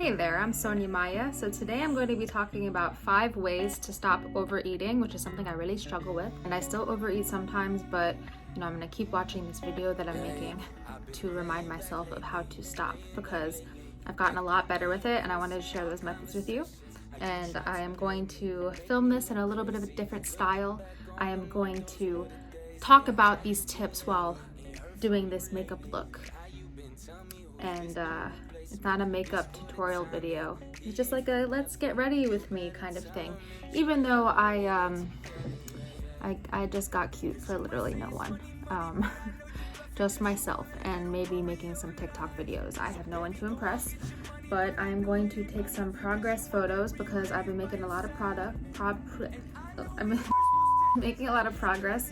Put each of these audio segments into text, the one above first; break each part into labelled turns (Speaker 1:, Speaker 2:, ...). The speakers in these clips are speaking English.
Speaker 1: Hey there, I'm Sonia Maya. So today I'm going to be talking about 5 ways to stop overeating, which is something I really struggle with. And I still overeat sometimes, but I'm going to keep watching this video that I'm making to remind myself of how to stop, because I've gotten a lot better with it and I wanted to share those methods with you. And I am going to film this in a little bit of a different style. I am going to talk about these tips while doing this makeup look. And it's not a makeup tutorial video. It's just like a let's get ready with me kind of thing. Even though I just got cute for literally no one. Just myself and maybe making some TikTok videos. I have no one to impress, but I'm going to take some progress photos because I've been making a lot of I'm making a lot of progress.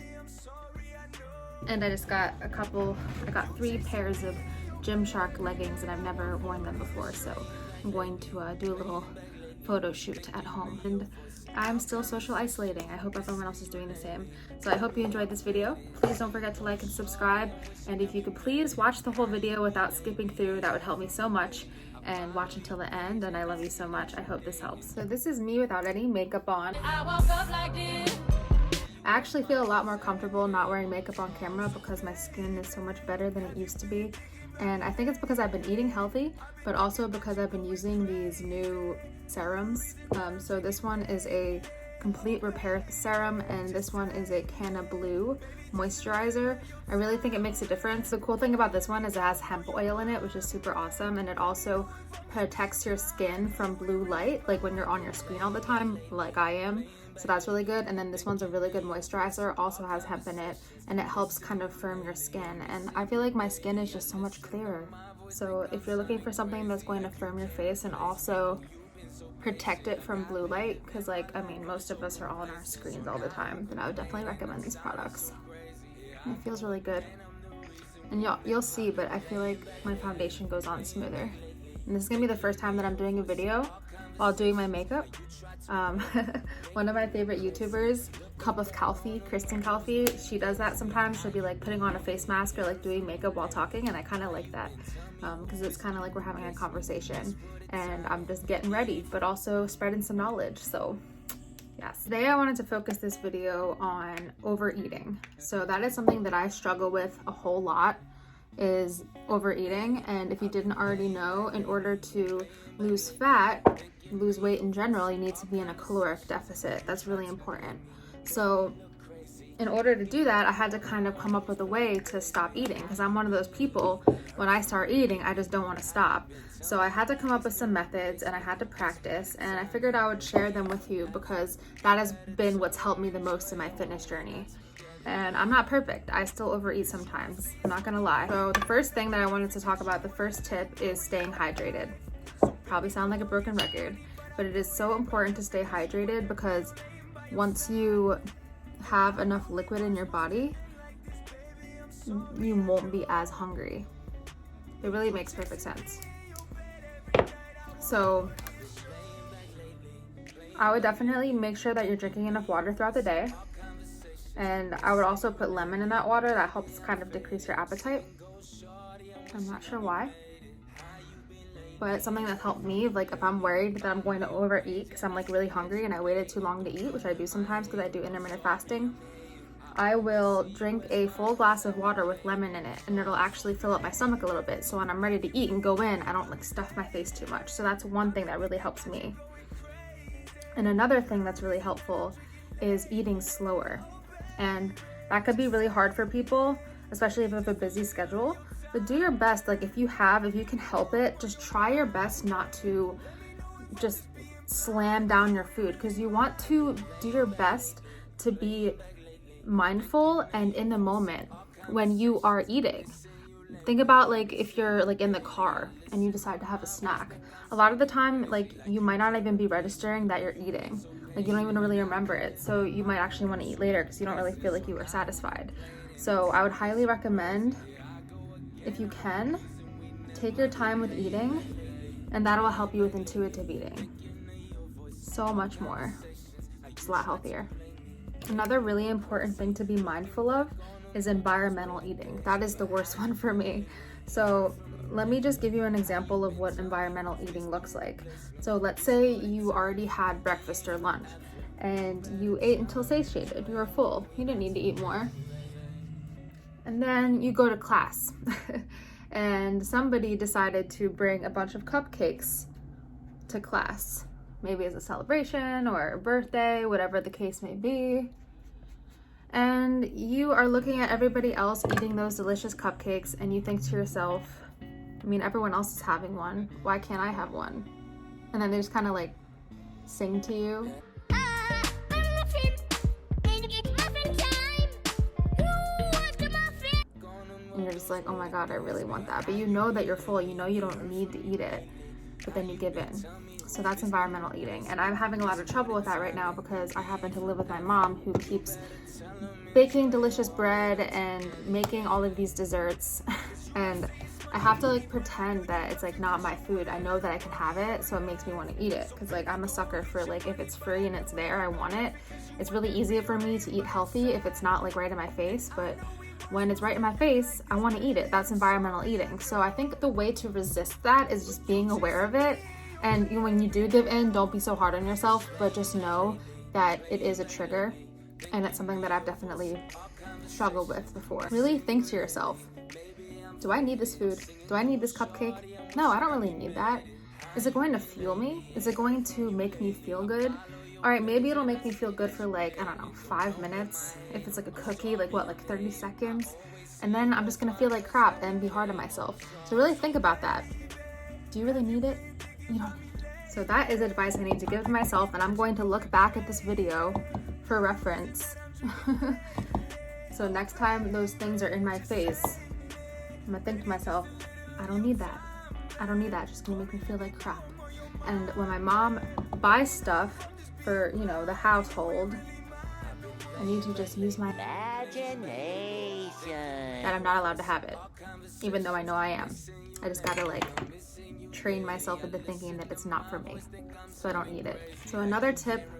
Speaker 1: And I just got I got 3 pairs of Gymshark leggings and I've never worn them before, so I'm going to do a little photo shoot at home. And I'm still social isolating. I hope everyone else is doing the same. So I hope you enjoyed this video. Please don't forget to like and subscribe, and if you could please watch the whole video without skipping through, that would help me so much. And watch until the end, and I love you so much. I hope this helps. So this is me without any makeup on. I woke up like this. I actually feel a lot more comfortable not wearing makeup on camera because my skin is so much better than it used to be. And I think it's because I've been eating healthy, but also because I've been using these new serums. So this one is a complete repair serum, and this one is a Canna Blue moisturizer. I really think it makes a difference. The cool thing about this one is it has hemp oil in it, which is super awesome, and it also protects your skin from blue light, like when you're on your screen all the time, like I am. So that's really good. And then this one's a really good moisturizer, also has hemp in it, and it helps kind of firm your skin. And I feel like my skin is just so much clearer. So if you're looking for something that's going to firm your face and also protect it from blue light, because most of us are all on our screens all the time, then I would definitely recommend these products. And it feels really good. And you'll see, but I feel like my foundation goes on smoother. And this is gonna be the first time that I'm doing a video while doing my makeup. One of my favorite YouTubers, Cup of Calfee, she does that sometimes. She'll be like putting on a face mask or like doing makeup while talking, and I kind of like that because it's kind of like we're having a conversation and I'm just getting ready, but also spreading some knowledge. So yes, today I wanted to focus this video on overeating. So that is something that I struggle with a whole lot, is overeating. And if you didn't already know, in order to lose fat, lose weight in general, you need to be in a caloric deficit. That's really important. So in order to do that, I had to kind of come up with a way to stop eating, because I'm one of those people, when I start eating, I just don't want to stop. So I had to come up with some methods and I had to practice, and I figured I would share them with you because that has been what's helped me the most in my fitness journey. And I'm not perfect. I still overeat sometimes. I'm not gonna lie. So the first thing that I wanted to talk about, the first tip, is staying hydrated. Probably sound like a broken record, but it is so important to stay hydrated, because once you have enough liquid in your body, you won't be as hungry. It really makes perfect sense. So I would definitely make sure that you're drinking enough water throughout the day. And I would also put lemon in that water. That helps kind of decrease your appetite. I'm not sure why, but it's something that helped me. Like if I'm worried that I'm going to overeat because I'm like really hungry and I waited too long to eat, which I do sometimes because I do intermittent fasting, I will drink a full glass of water with lemon in it, and it'll actually fill up my stomach a little bit. So when I'm ready to eat and go in, I don't like stuff my face too much. So that's one thing that really helps me. And another thing that's really helpful is eating slower. And that could be really hard for people, especially if you have a busy schedule. But do your best, like if you can help it, just try your best not to just slam down your food, because you want to do your best to be mindful and in the moment when you are eating. Think about like if you're like in the car and you decide to have a snack. A lot of the time, like you might not even be registering that you're eating. Like you don't even really remember it. So you might actually want to eat later because you don't really feel like you were satisfied. So I would highly recommend, if you can, take your time with eating, and that will help you with intuitive eating so much more. It's a lot healthier. Another really important thing to be mindful of is environmental eating. That is the worst one for me. So let me just give you an example of what environmental eating looks like. So let's say you already had breakfast or lunch and you ate until satiated, you were full, you didn't need to eat more. And then you go to class and somebody decided to bring a bunch of cupcakes to class, maybe as a celebration or a birthday, whatever the case may be. And you are looking at everybody else eating those delicious cupcakes and you think to yourself, I mean, everyone else is having one, why can't I have one? And then they just kind of like sing to you. And you're just like, oh my God, I really want that. But you know that you're full, you know you don't need to eat it, but then you give in. So that's environmental eating. And I'm having a lot of trouble with that right now because I happen to live with my mom who keeps baking delicious bread and making all of these desserts. And I have to like pretend that it's like not my food. I know that I can have it, so it makes me want to eat it. Cause like I'm a sucker for like, if it's free and it's there, I want it. It's really easy for me to eat healthy if it's not like right in my face, but when it's right in my face, I want to eat it. That's environmental eating. So I think the way to resist that is just being aware of it. And when you do give in, don't be so hard on yourself, but just know that it is a trigger and it's something that I've definitely struggled with before. Really think to yourself, do I need this food? Do I need this cupcake? No, I don't really need that. Is it going to fuel me? Is it going to make me feel good? All right, maybe it'll make me feel good for like, I don't know, 5 minutes. If it's like a cookie, like what, like 30 seconds? And then I'm just gonna feel like crap and be hard on myself. So really think about that. Do you really need it? You don't need it. So that is advice I need to give to myself, and I'm going to look back at this video for reference. So next time those things are in my face, I'm gonna think to myself, I don't need that. I don't need that, it's just gonna make me feel like crap. And when my mom buys stuff for, you know, the household, I need to just use my imagination that I'm not allowed to have it, even though I know I am. I just gotta like train myself into thinking that it's not for me, so I don't eat it. So another tip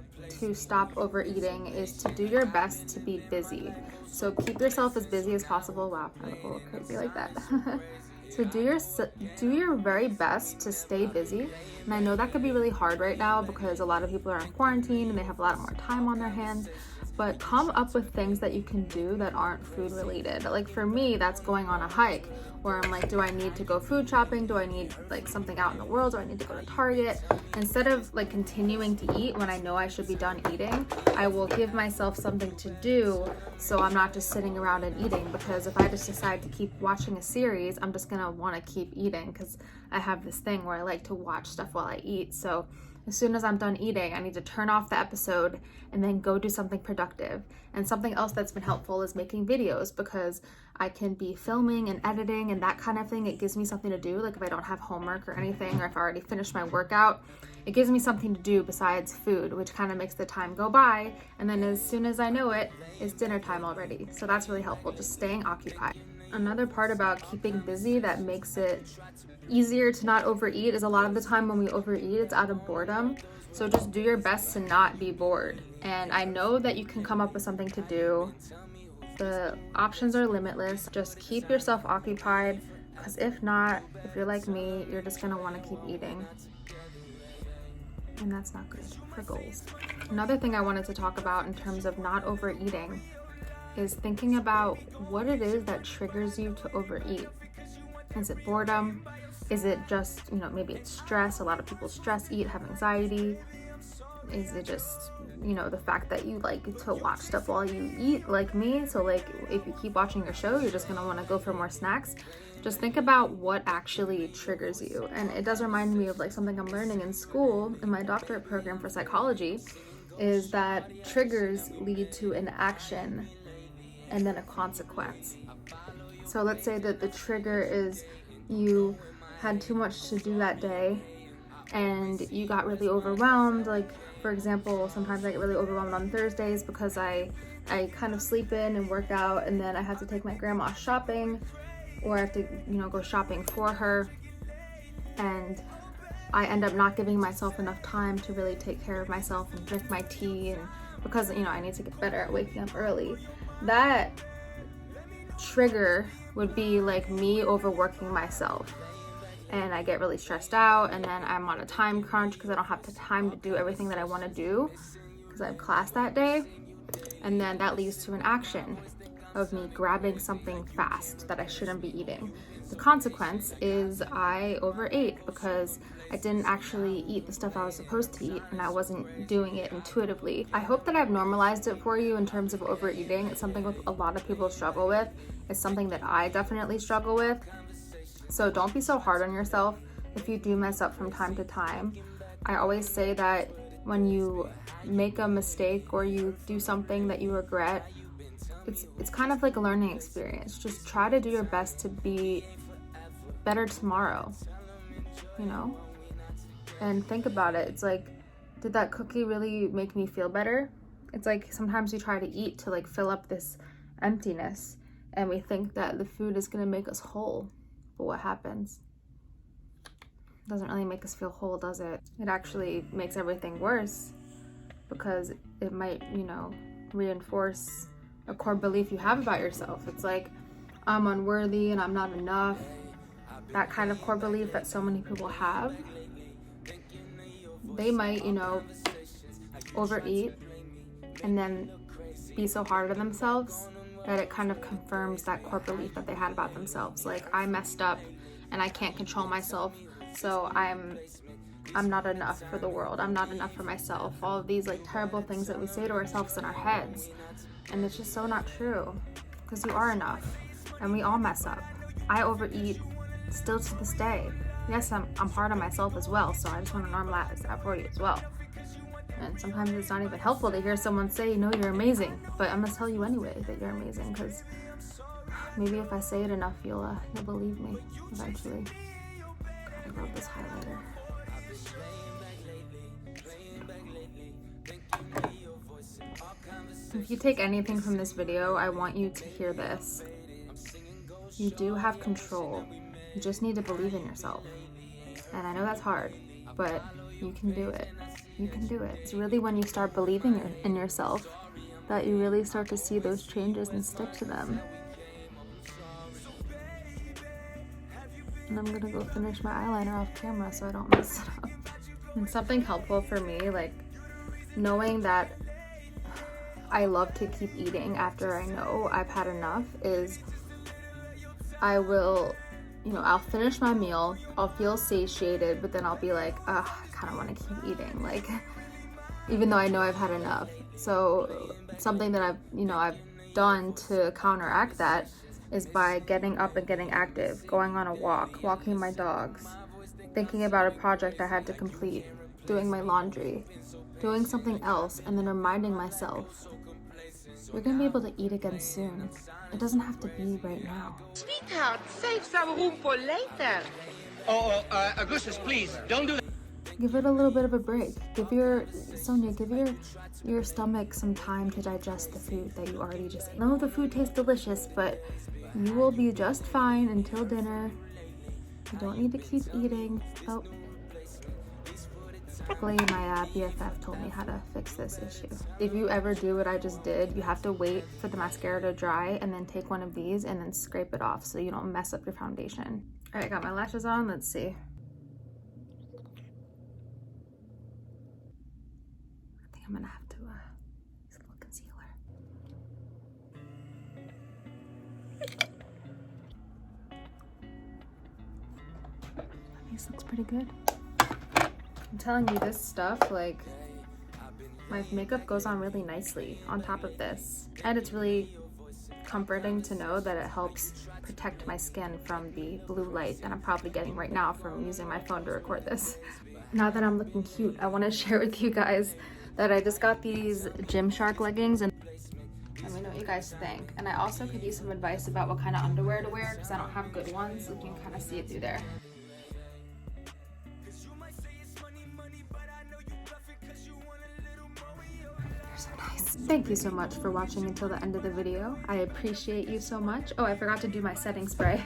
Speaker 1: to stop overeating is to do your best to be busy. So keep yourself as busy as possible. Wow, I look a little crazy like that. So do your very best to stay busy. And I know that could be really hard right now because a lot of people are in quarantine and they have a lot more time on their hands. But come up with things that you can do that aren't food related. Like for me, that's going on a hike where I'm like, do I need to go food shopping? Do I need like something out in the world? Do I need to go to Target? Instead of like continuing to eat when I know I should be done eating, I will give myself something to do so I'm not just sitting around and eating, because if I just decide to keep watching a series, I'm just gonna want to keep eating because I have this thing where I like to watch stuff while I eat. So as soon as I'm done eating, I need to turn off the episode and then go do something productive. And something else that's been helpful is making videos, because I can be filming and editing and that kind of thing. It gives me something to do. Like if I don't have homework or anything, or if I already finished my workout, it gives me something to do besides food, which kind of makes the time go by. And then as soon as I know it, it's dinner time already. So that's really helpful, just staying occupied. Another part about keeping busy that makes it easier to not overeat is a lot of the time when we overeat, it's out of boredom. So just do your best to not be bored. And I know that you can come up with something to do. The options are limitless. Just keep yourself occupied, because if not, if you're like me, you're just gonna want to keep eating. And that's not good for goals. Another thing I wanted to talk about in terms of not overeating is thinking about what it is that triggers you to overeat. Is it boredom? Is it just, you know, maybe it's stress? A lot of people stress eat, have anxiety. Is it just, you know, the fact that you like to watch stuff while you eat, like me? So like if you keep watching your show, you're just gonna want to go for more snacks. Just think about what actually triggers you. And it does remind me of like something I'm learning in school in my doctorate program for psychology, is that triggers lead to an action and then a consequence. So let's say that the trigger is you had too much to do that day and you got really overwhelmed. Like for example, sometimes I get really overwhelmed on Thursdays because I kind of sleep in and work out, and then I have to take my grandma shopping, or I have to, you know, go shopping for her, and I end up not giving myself enough time to really take care of myself and drink my tea, and because, you know, I need to get better at waking up early. That trigger would be like me overworking myself. and I get really stressed out, and then I'm on a time crunch because I don't have the time to do everything that I want to do because I have class that day. And then that leads to an action of me grabbing something fast that I shouldn't be eating. The consequence is I overate because I didn't actually eat the stuff I was supposed to eat, and I wasn't doing it intuitively. I hope that I've normalized it for you in terms of overeating. It's something that a lot of people struggle with. It's something that I definitely struggle with. So don't be so hard on yourself if you do mess up from time to time. I always say that when you make a mistake or you do something that you regret, it's kind of like a learning experience. Just try to do your best to be better tomorrow, you know? And think about it. It's like, did that cookie really make me feel better? It's like sometimes we try to eat to like fill up this emptiness, and we think that the food is gonna make us whole. But what happens? It doesn't really make us feel whole, does it? It actually makes everything worse because it might, you know, reinforce a core belief you have about yourself. It's like, I'm unworthy and I'm not enough. That kind of core belief that so many people have. They might, you know, overeat and then be so hard on themselves that it kind of confirms that core belief that they had about themselves. Like, I messed up and I can't control myself, so I'm not enough for the world. I'm not enough for myself. All of these like terrible things that we say to ourselves in our heads. And it's just so not true, because you are enough, and we all mess up. I overeat still to this day. Yes, I'm hard on myself as well, so I just want to normalize that for you as well. And sometimes it's not even helpful to hear someone say, no, you're amazing, but I'm gonna tell you anyway that you're amazing, because maybe if I say it enough, you'll believe me eventually. Gotta grab this highlighter. If you take anything from this video, I want you to hear this. You do have control. You just need to believe in yourself. And I know that's hard, but you can do it. You can do it. It's really when you start believing in yourself that you really start to see those changes and stick to them. And I'm gonna go finish my eyeliner off camera so I don't mess it up. And something helpful for me, like knowing that I love to keep eating after I know I've had enough, is I will, you know, I'll finish my meal, I'll feel satiated, but then I'll be like, I kind of want to keep eating, like, even though I know I've had enough. So something that I've done to counteract that is by getting up and getting active, going on a walk, walking my dogs, thinking about a project I had to complete, doing my laundry, doing something else, and then reminding myself, you're gonna be able to eat again soon. It doesn't have to be right now.
Speaker 2: Sweetheart, save some room for later.
Speaker 3: Augustus, please, don't do that.
Speaker 1: Give it a little bit of a break. Give your stomach some time to digest the food that you already just ate. No, the food tastes delicious, but you will be just fine until dinner. You don't need to keep eating. Oh. Luckily, my BFF told me how to fix this issue. If you ever do what I just did, you have to wait for the mascara to dry and then take one of these and then scrape it off so you don't mess up your foundation. All right, got my lashes on. Let's see. I think I'm gonna have to use a little concealer. This looks pretty good. I'm telling you, this stuff, like, my makeup goes on really nicely on top of this. And it's really comforting to know that it helps protect my skin from the blue light that I'm probably getting right now from using my phone to record this. Now that I'm looking cute, I want to share with you guys that I just got these Gymshark leggings, and let me know what you guys think. And I also could use some advice about what kind of underwear to wear because I don't have good ones, so you can kind of see it through there. Thank you so much for watching until the end of the video. I appreciate you so much. Oh, I forgot to do my setting spray.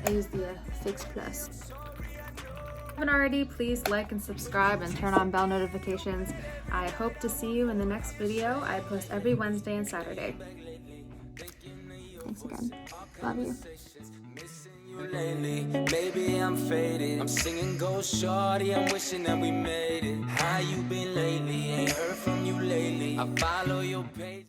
Speaker 1: I use the Fix Plus. If you haven't already, please like and subscribe and turn on bell notifications. I hope to see you in the next video. I post every Wednesday and Saturday. Thanks again. Love you.
Speaker 4: lately. Maybe I'm faded. I'm singing Go Shorty, I'm wishing that we made it. How you been lately? Ain't heard from you lately. I follow your page.